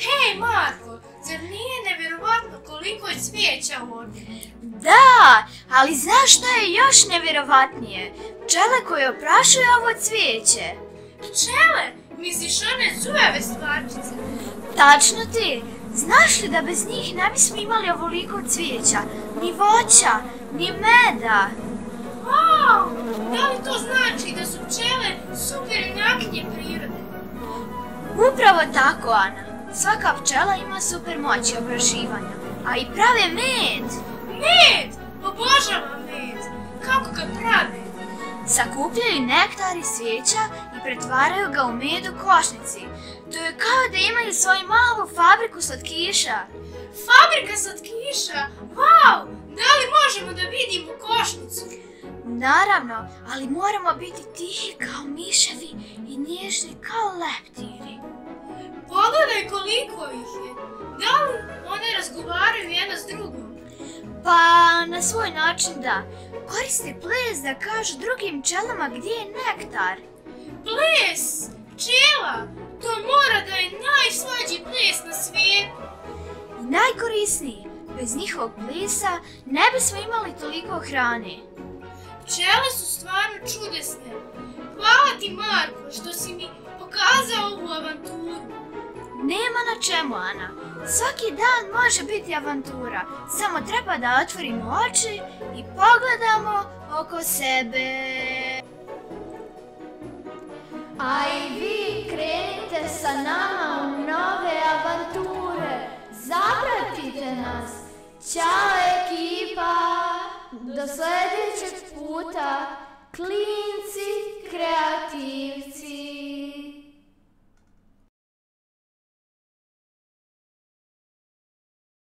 Hej, Marko, zar nije nevjerovatno koliko je cvijeća ovdje? Da, ali znaš šta je još nevjerovatnije? Pčele koje oprašuju ovo cvijeće. Pčele? Misliš one zujave stvarčice? Tačno ti. Znaš li da bez njih ne bismo imali ovoliko cvijeća, ni voća, ni meda? Wow, da li to znači da su pčele super junakinje prirode? Upravo tako, Ana. Svaka pčela ima super moći oprašivanja, a i prave med. Med! Obožavam med! Kako ga prave? Sakupljaju nektar iz cvijeća i pretvaraju ga u med u košnici. To je kao da imaju svoju malu fabriku slatkiša. Fabrika slatkiša? Wow! Da li možemo da vidimo košnicu? Naravno, ali moramo biti tihi kao miševi i nježni kao leptiri. Pogledaj koliko ih je. Da li one razgovaraju jedna s drugom? Pa, na svoj način da. Koriste ples da kažu drugim pčelama gdje je nektar. Ples? Pčela? To mora da je najslađi ples na svijetu. I najkorisniji. Bez njihovog plesa ne bismo imali toliko hrane. Pčele su stvarno čudesne. Hvala ti, Marko, što si mi pokazao ovu avanturu. Nema na čemu, Ana. Svaki dan može biti avantura. Samo treba da otvorimo oči i pogledamo oko sebe. A i vi krenite sa nama u nove avanture. Zapratite nas. Ćao ekipa! Do sljedećeg puta, klinci kreativci.